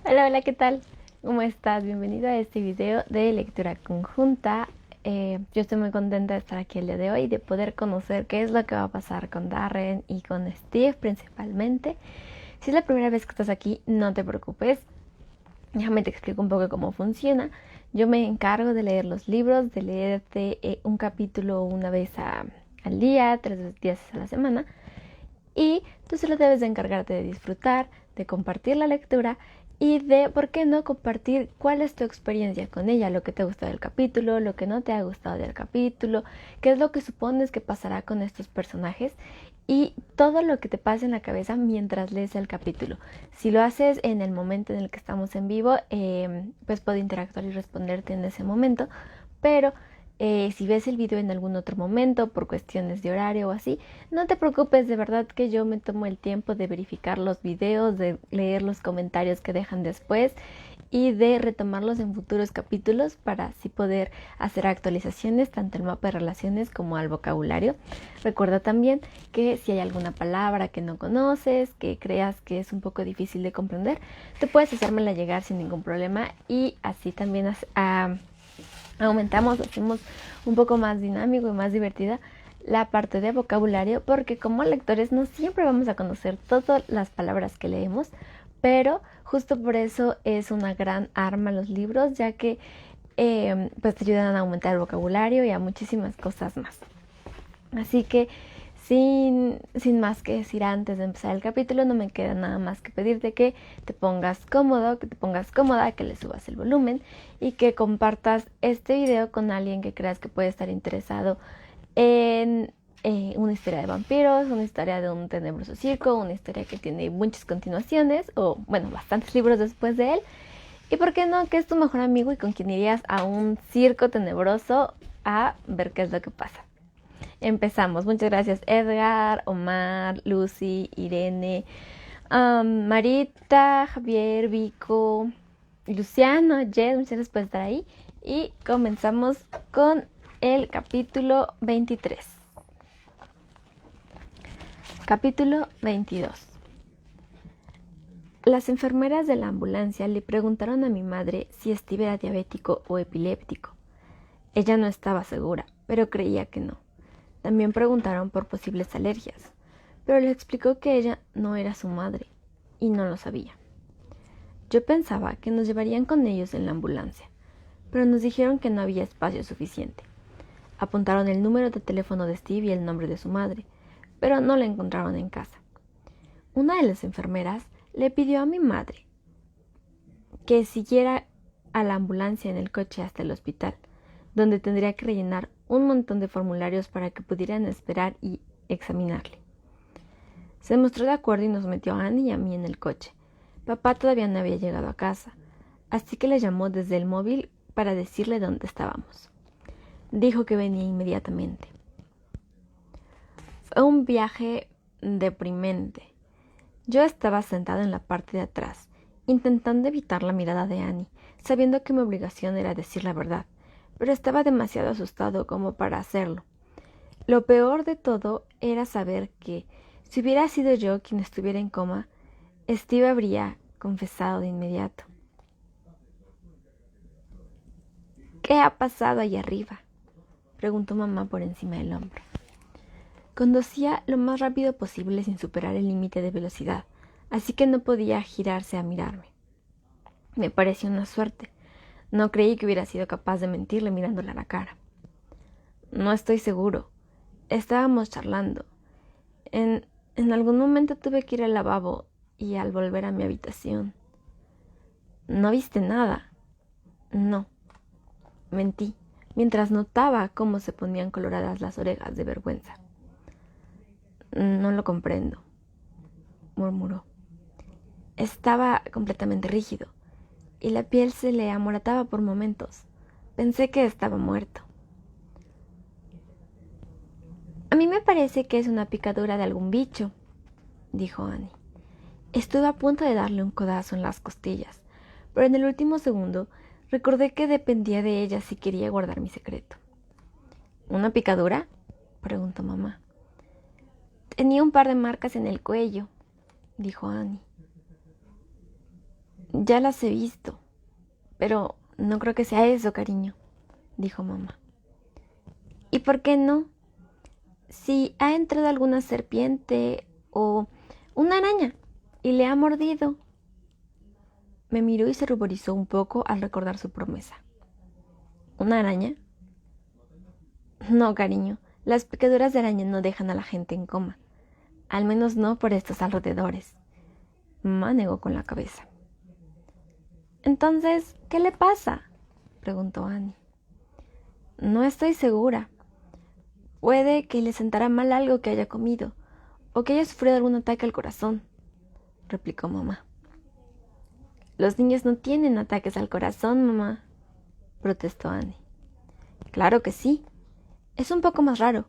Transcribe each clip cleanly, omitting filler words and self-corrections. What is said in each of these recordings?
Hola, hola, ¿qué tal? ¿Cómo estás? Bienvenido a este video de lectura conjunta. Yo estoy muy contenta de estar aquí el día de hoy, de poder conocer qué es lo que va a pasar con Darren y con Steve principalmente. Si es la primera vez que estás aquí, no te preocupes. Déjame te explico un poco cómo funciona. Yo me encargo de leer los libros, de leerte un capítulo una vez al día, 3 días a la semana. Y tú solo debes de encargarte de disfrutar, de compartir la lectura y de, ¿por qué no?, compartir cuál es tu experiencia con ella, lo que te ha gustado del capítulo, lo que no te ha gustado del capítulo, qué es lo que supones que pasará con estos personajes y todo lo que te pase en la cabeza mientras lees el capítulo. Si lo haces en el momento en el que estamos en vivo, pues puedo interactuar y responderte en ese momento, pero si ves el video en algún otro momento por cuestiones de horario o así, no te preocupes, de verdad que yo me tomo el tiempo de verificar los videos, de leer los comentarios que dejan después y de retomarlos en futuros capítulos para así poder hacer actualizaciones tanto al mapa de relaciones como al vocabulario. Recuerda también que si hay alguna palabra que no conoces, que creas que es un poco difícil de comprender, te puedes hacérmela llegar sin ningún problema y así también hacemos un poco más dinámico y más divertida la parte de vocabulario, porque como lectores no siempre vamos a conocer todas las palabras que leemos, pero justo por eso es una gran arma los libros, ya que pues te ayudan a aumentar el vocabulario y a muchísimas cosas más. Así que sin más que decir antes de empezar el capítulo, no me queda nada más que pedirte que te pongas cómodo, que te pongas cómoda, que le subas el volumen y que compartas este video con alguien que creas que puede estar interesado en una historia de vampiros, una historia de un tenebroso circo, una historia que tiene muchas continuaciones o, bueno, bastantes libros después de él. Y por qué no, que es tu mejor amigo y con quien irías a un circo tenebroso a ver qué es lo que pasa. Empezamos. Muchas gracias Edgar, Omar, Lucy, Irene, Marita, Javier, Vico, Luciano, Jess, muchas gracias por estar ahí. Y comenzamos con el capítulo 23. Capítulo 22. Las enfermeras de la ambulancia le preguntaron a mi madre si Steve era diabético o epiléptico. Ella no estaba segura, pero creía que no. También preguntaron por posibles alergias, pero le explicó que ella no era su madre y no lo sabía. Yo pensaba que nos llevarían con ellos en la ambulancia, pero nos dijeron que no había espacio suficiente. Apuntaron el número de teléfono de Steve y el nombre de su madre, pero no la encontraron en casa. Una de las enfermeras le pidió a mi madre que siguiera a la ambulancia en el coche hasta el hospital, donde tendría que rellenar un montón de formularios para que pudieran esperar y examinarle. Se mostró de acuerdo y nos metió a Annie y a mí en el coche. Papá todavía no había llegado a casa, así que le llamó desde el móvil para decirle dónde estábamos. Dijo que venía inmediatamente. Fue un viaje deprimente. Yo estaba sentado en la parte de atrás, intentando evitar la mirada de Annie, sabiendo que mi obligación era decir la verdad, pero estaba demasiado asustado como para hacerlo. Lo peor de todo era saber que, si hubiera sido yo quien estuviera en coma, Steve habría confesado de inmediato. ¿Qué ha pasado allá arriba?, preguntó mamá por encima del hombro. Conducía lo más rápido posible sin superar el límite de velocidad, así que no podía girarse a mirarme. Me pareció una suerte. No creí que hubiera sido capaz de mentirle mirándole a la cara. No estoy seguro. Estábamos charlando. En algún momento tuve que ir al lavabo y al volver a mi habitación. ¿No viste nada? No. Mentí, mientras notaba cómo se ponían coloradas las orejas de vergüenza. No lo comprendo, murmuró. Estaba completamente rígido y la piel se le amorataba por momentos. Pensé que estaba muerto. A mí me parece que es una picadura de algún bicho, dijo Annie. Estuve a punto de darle un codazo en las costillas, pero en el último segundo recordé que dependía de ella si quería guardar mi secreto. ¿Una picadura?, preguntó mamá. Tenía un par de marcas en el cuello, dijo Annie. Ya las he visto, pero no creo que sea eso, cariño, dijo mamá. ¿Y por qué no? Si ha entrado alguna serpiente o una araña y le ha mordido. Me miró y se ruborizó un poco al recordar su promesa. ¿Una araña? No, cariño, las picaduras de araña no dejan a la gente en coma. Al menos no por estos alrededores. Mamá negó con la cabeza. Entonces, ¿qué le pasa?, preguntó Annie. No estoy segura. Puede que le sentara mal algo que haya comido, o que haya sufrido algún ataque al corazón, replicó mamá. Los niños no tienen ataques al corazón, mamá, protestó Annie. Claro que sí. Es un poco más raro,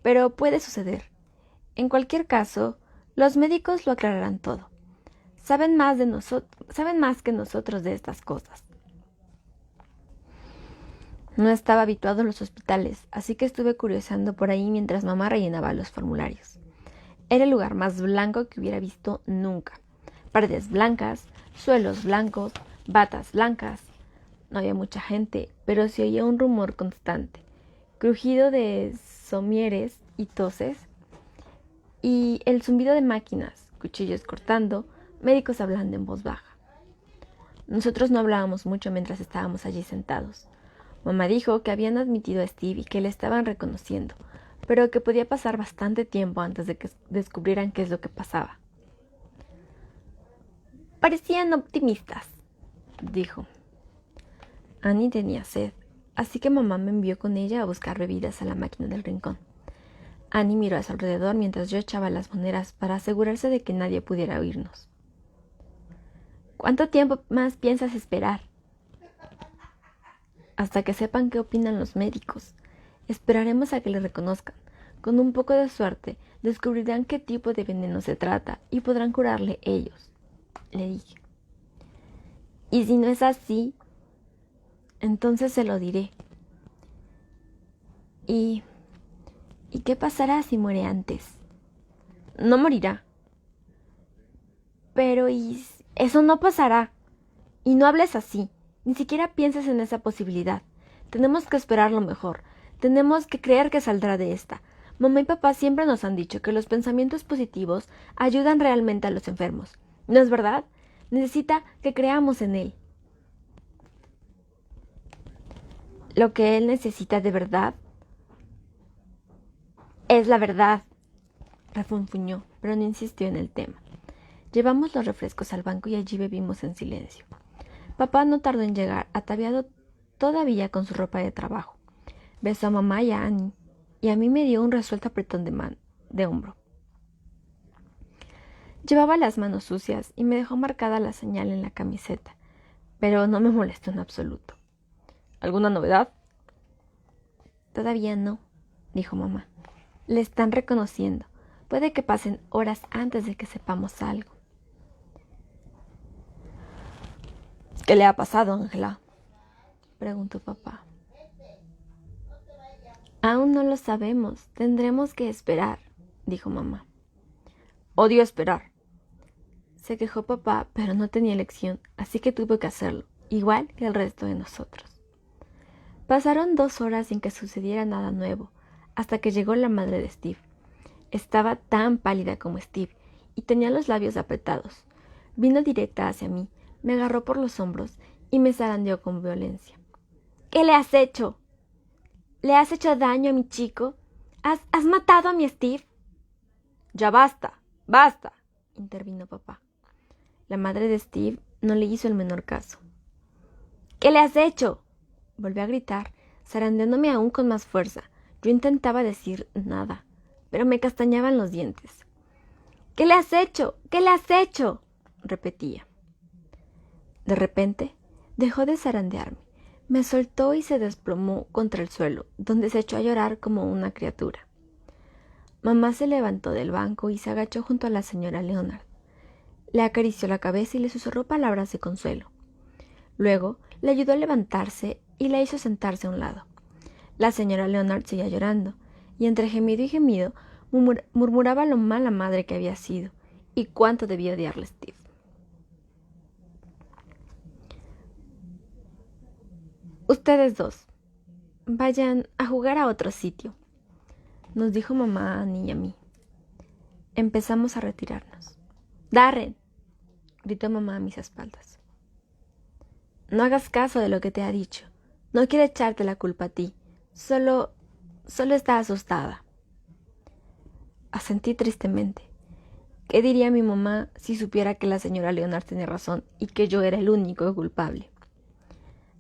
pero puede suceder. En cualquier caso, los médicos lo aclararán todo. Saben más que nosotros de estas cosas. No estaba habituado a los hospitales, así que estuve curioseando por ahí mientras mamá rellenaba los formularios. Era el lugar más blanco que hubiera visto nunca. Paredes blancas, suelos blancos, batas blancas. No había mucha gente, pero se oía un rumor constante, crujido de somieres y toses, y el zumbido de máquinas, cuchillos cortando, médicos hablando en voz baja. Nosotros no hablábamos mucho mientras estábamos allí sentados. Mamá dijo que habían admitido a Steve y que le estaban reconociendo, pero que podía pasar bastante tiempo antes de que descubrieran qué es lo que pasaba. Parecían optimistas, dijo. Annie tenía sed, así que mamá me envió con ella a buscar bebidas a la máquina del rincón. Annie miró a su alrededor mientras yo echaba las monedas para asegurarse de que nadie pudiera oírnos. ¿Cuánto tiempo más piensas esperar? Hasta que sepan qué opinan los médicos. Esperaremos a que le reconozcan. Con un poco de suerte, descubrirán qué tipo de veneno se trata y podrán curarle ellos, le dije. Y si no es así, entonces se lo diré. ¿Y qué pasará si muere antes? No morirá. Pero eso no pasará. Y no hables así. Ni siquiera pienses en esa posibilidad. Tenemos que esperar lo mejor. Tenemos que creer que saldrá de esta. Mamá y papá siempre nos han dicho que los pensamientos positivos ayudan realmente a los enfermos. ¿No es verdad? Necesita que creamos en él. Lo que él necesita de verdad es la verdad, refunfuñó, pero no insistió en el tema. Llevamos los refrescos al banco y allí bebimos en silencio. Papá no tardó en llegar, ataviado todavía con su ropa de trabajo. Besó a mamá y a Annie, y a mí me dio un resuelto apretón de hombro. Llevaba las manos sucias y me dejó marcada la señal en la camiseta, pero no me molestó en absoluto. ¿Alguna novedad? Todavía no, dijo mamá. Le están reconociendo. Puede que pasen horas antes de que sepamos algo. ¿Qué le ha pasado, Ángela?, preguntó papá. Aún no lo sabemos. Tendremos que esperar, dijo mamá. Odio esperar, se quejó papá, pero no tenía elección, así que tuvo que hacerlo, igual que el resto de nosotros. Pasaron 2 horas sin que sucediera nada nuevo, hasta que llegó la madre de Steve. Estaba tan pálida como Steve y tenía los labios apretados. Vino directa hacia mí, me agarró por los hombros y me zarandeó con violencia. ¿Qué le has hecho? ¿Le has hecho daño a mi chico? ¿Has matado a mi Steve? Ya basta, basta, intervino papá. La madre de Steve no le hizo el menor caso. ¿Qué le has hecho?, volvió a gritar, zarandeándome aún con más fuerza. Yo intentaba decir nada, pero me castañaban los dientes. ¿Qué le has hecho? ¿Qué le has hecho?, repetía. De repente, dejó de zarandearme. Me soltó y se desplomó contra el suelo, donde se echó a llorar como una criatura. Mamá se levantó del banco y se agachó junto a la señora Leonard. Le acarició la cabeza y le susurró palabras de consuelo. Luego le ayudó a levantarse y la hizo sentarse a un lado. La señora Leonard seguía llorando, y entre gemido y gemido murmuraba lo mala madre que había sido y cuánto debía odiarle Steve. Ustedes dos, vayan a jugar a otro sitio, nos dijo mamá a Annie y a mí. Empezamos a retirarnos. ¡Darren!, gritó mamá a mis espaldas. No hagas caso de lo que te ha dicho. No quiere echarte la culpa a ti. Solo está asustada. Asentí tristemente. ¿Qué diría mi mamá si supiera que la señora Leonard tenía razón y que yo era el único culpable?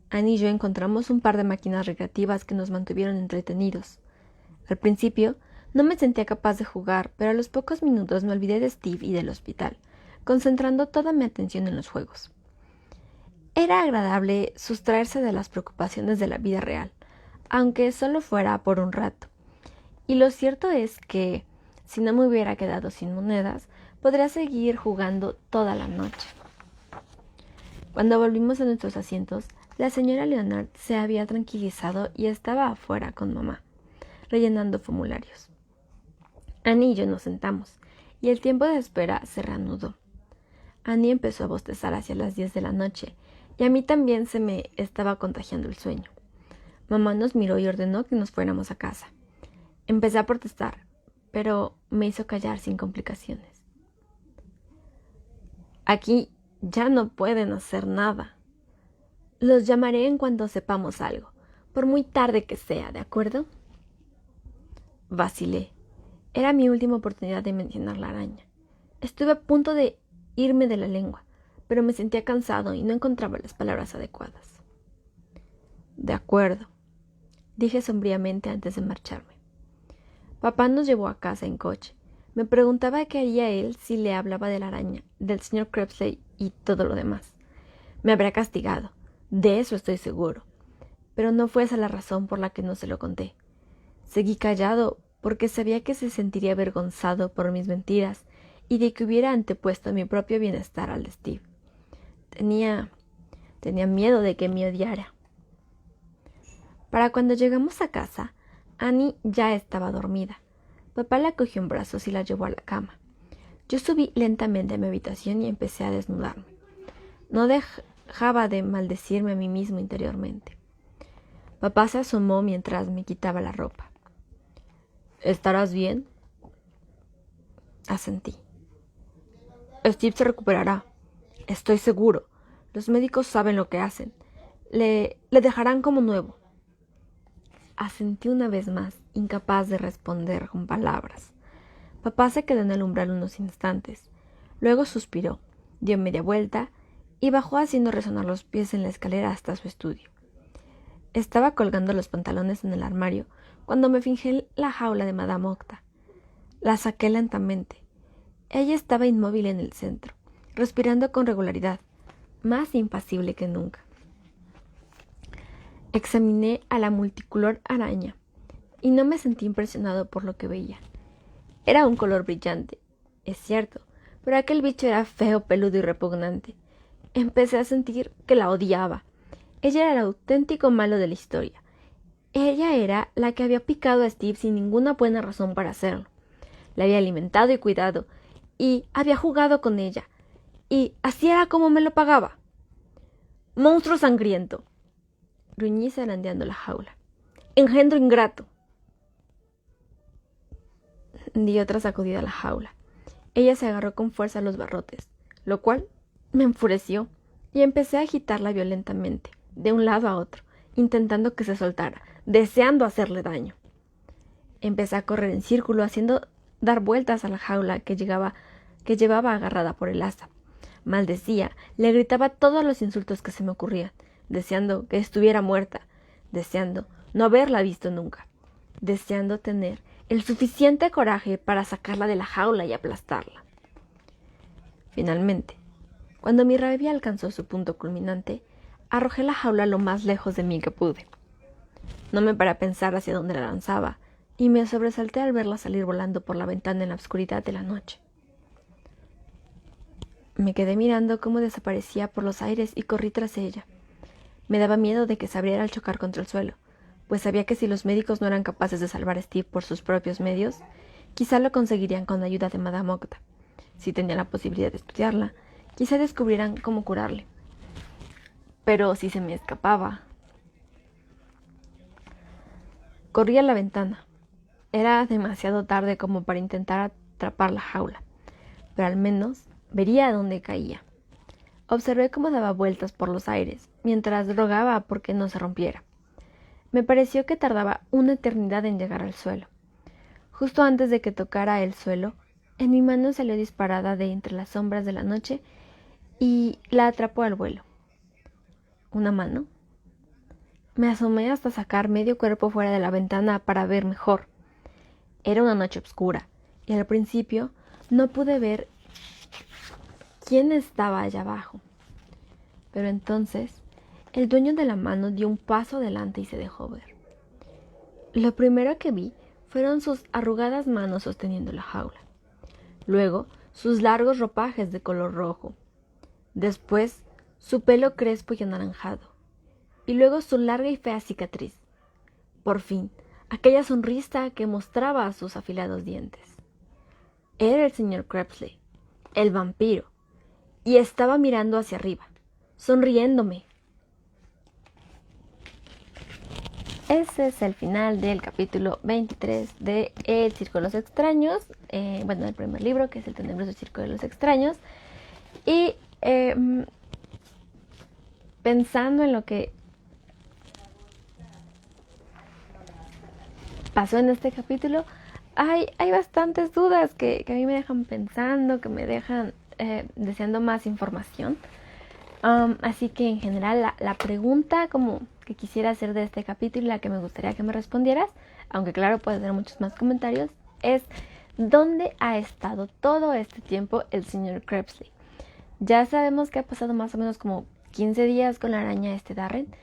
Annie y yo encontramos un par de máquinas recreativas que nos mantuvieron entretenidos. Al principio no me sentía capaz de jugar, pero a los pocos minutos me olvidé de Steve y del hospital, concentrando toda mi atención en los juegos. Era agradable sustraerse de las preocupaciones de la vida real, aunque solo fuera por un rato. Y lo cierto es que, si no me hubiera quedado sin monedas, podría seguir jugando toda la noche. Cuando volvimos a nuestros asientos, la señora Leonard se había tranquilizado y estaba afuera con mamá, rellenando formularios. Annie y yo nos sentamos, y el tiempo de espera se reanudó. Annie empezó a bostezar hacia las 10 de la noche, y a mí también se me estaba contagiando el sueño. Mamá nos miró y ordenó que nos fuéramos a casa. Empecé a protestar, pero me hizo callar sin complicaciones. Aquí ya no pueden hacer nada. Los llamaré en cuanto sepamos algo, por muy tarde que sea, ¿de acuerdo? Vacilé. Era mi última oportunidad de mencionar la araña. Estuve a punto de irme de la lengua, pero me sentía cansado y no encontraba las palabras adecuadas. De acuerdo, dije sombríamente antes de marcharme. Papá nos llevó a casa en coche. Me preguntaba qué haría él si le hablaba de la araña, del señor Crepsley y todo lo demás. Me habría castigado, de eso estoy seguro. Pero no fue esa la razón por la que no se lo conté. Seguí callado porque sabía que se sentiría avergonzado por mis mentiras y de que hubiera antepuesto mi propio bienestar al de Steve. Tenía miedo de que me odiara. Para cuando llegamos a casa, Annie ya estaba dormida. Papá la cogió en brazos y la llevó a la cama. Yo subí lentamente a mi habitación y empecé a desnudarme. No dejaba de maldecirme a mí mismo interiormente. Papá se asomó mientras me quitaba la ropa. ¿Estarás bien? Asentí. Steve se recuperará. Estoy seguro. Los médicos saben lo que hacen. Le dejarán como nuevo. Asentí una vez más, incapaz de responder con palabras. Papá se quedó en el umbral unos instantes. Luego suspiró, dio media vuelta y bajó haciendo resonar los pies en la escalera hasta su estudio. Estaba colgando los pantalones en el armario cuando me fijé en la jaula de Madame Octa. La saqué lentamente. Ella estaba inmóvil en el centro, respirando con regularidad, más impasible que nunca. Examiné a la multicolor araña y no me sentí impresionado por lo que veía. Era un color brillante, es cierto, pero aquel bicho era feo, peludo y repugnante. Empecé a sentir que la odiaba. Ella era el auténtico malo de la historia. Ella era la que había picado a Steve sin ninguna buena razón para hacerlo. La había alimentado y cuidado, y había jugado con ella, y así era como me lo pagaba. ¡Monstruo sangriento!, gruñí zarandeando la jaula. ¡Engendro ingrato! Di otra sacudida a la jaula. Ella se agarró con fuerza a los barrotes, lo cual me enfureció, y empecé a agitarla violentamente, de un lado a otro, intentando que se soltara, deseando hacerle daño. Empecé a correr en círculo, haciendo dar vueltas a la jaula que llevaba agarrada por el asa. Maldecía, le gritaba todos los insultos que se me ocurrían, deseando que estuviera muerta, deseando no haberla visto nunca, deseando tener el suficiente coraje para sacarla de la jaula y aplastarla. Finalmente, cuando mi rabia alcanzó su punto culminante, arrojé la jaula lo más lejos de mí que pude. No me paré a pensar hacia dónde la lanzaba, y me sobresalté al verla salir volando por la ventana en la oscuridad de la noche. Me quedé mirando cómo desaparecía por los aires y corrí tras ella. Me daba miedo de que se abriera al chocar contra el suelo, pues sabía que si los médicos no eran capaces de salvar a Steve por sus propios medios, quizá lo conseguirían con la ayuda de Madame Octa. Si tenían la posibilidad de estudiarla, quizá descubrieran cómo curarle. Pero si se me escapaba... Corrí a la ventana. Era demasiado tarde como para intentar atrapar la jaula, pero al menos vería a dónde caía. Observé cómo daba vueltas por los aires, mientras rogaba porque no se rompiera. Me pareció que tardaba una eternidad en llegar al suelo. Justo antes de que tocara el suelo, en mi mano salió disparada de entre las sombras de la noche y la atrapó al vuelo. ¿Una mano? Me asomé hasta sacar medio cuerpo fuera de la ventana para ver mejor. Era una noche oscura, y al principio no pude ver quién estaba allá abajo. Pero entonces, el dueño de la mano dio un paso adelante y se dejó ver. Lo primero que vi fueron sus arrugadas manos sosteniendo la jaula. Luego, sus largos ropajes de color rojo. Después, su pelo crespo y anaranjado. Y luego su larga y fea cicatriz. Por fin, aquella sonrisa que mostraba sus afilados dientes. Era el señor Crepsley, el vampiro, y estaba mirando hacia arriba, sonriéndome. Ese es el final del capítulo 23 de El Circo de los Extraños, el primer libro, que es El Tenebroso Circo de los Extraños. Y pensando en lo que pasó en este capítulo, hay bastantes dudas que a mí me dejan pensando, que me dejan deseando más información. Así que en general la pregunta como que quisiera hacer de este capítulo y la que me gustaría que me respondieras, aunque claro puedes hacer muchos más comentarios, es ¿dónde ha estado todo este tiempo el señor Crepsley? Ya sabemos que ha pasado más o menos como 15 días con la araña Darren,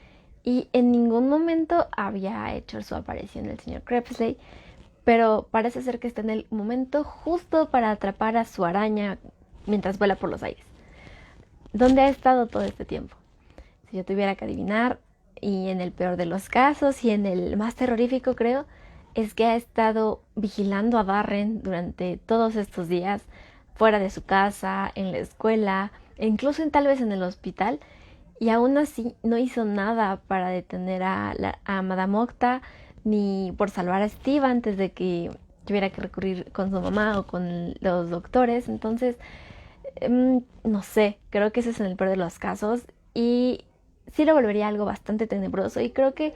y en ningún momento había hecho su aparición el señor Crepsley, pero parece ser que está en el momento justo para atrapar a su araña mientras vuela por los aires. ¿Dónde ha estado todo este tiempo? Si yo tuviera que adivinar, y en el peor de los casos y en el más terrorífico creo, es que ha estado vigilando a Darren durante todos estos días, fuera de su casa, en la escuela, e incluso tal vez en el hospital, y aún así no hizo nada para detener a Madame Octa, ni por salvar a Steve antes de que tuviera que recurrir con su mamá o con los doctores. Entonces, no sé, creo que ese es en el peor de los casos, y sí lo volvería algo bastante tenebroso, y creo que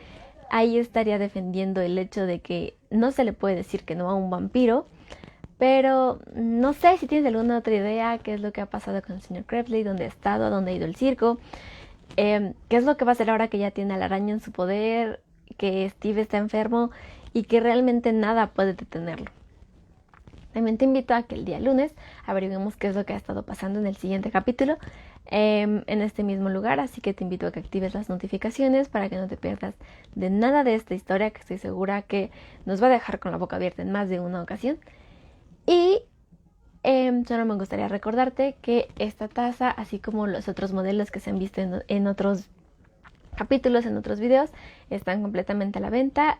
ahí estaría defendiendo el hecho de que no se le puede decir que no a un vampiro. Pero no sé si tienes alguna otra idea, qué es lo que ha pasado con el señor Crepsley, dónde ha estado, dónde ha ido el circo, qué es lo que va a hacer ahora que ya tiene a la araña en su poder, que Steve está enfermo y que realmente nada puede detenerlo. También te invito a que el día lunes averiguemos qué es lo que ha estado pasando en el siguiente capítulo en este mismo lugar, así que te invito a que actives las notificaciones para que no te pierdas de nada de esta historia, que estoy segura que nos va a dejar con la boca abierta en más de una ocasión. Y solo me gustaría recordarte que esta taza, así como los otros modelos que se han visto en otros capítulos, en otros videos, están completamente a la venta.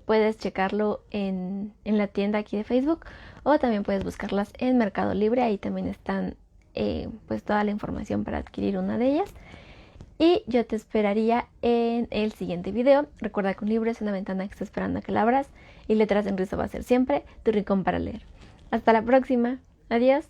Puedes checarlo en la tienda aquí de Facebook, o también puedes buscarlas en Mercado Libre. Ahí también están pues toda la información para adquirir una de ellas. Y yo te esperaría en el siguiente video. Recuerda que un libro es una ventana que está esperando a que la abras, y Letras en Rizo va a ser siempre tu rincón para leer. Hasta la próxima. Adiós.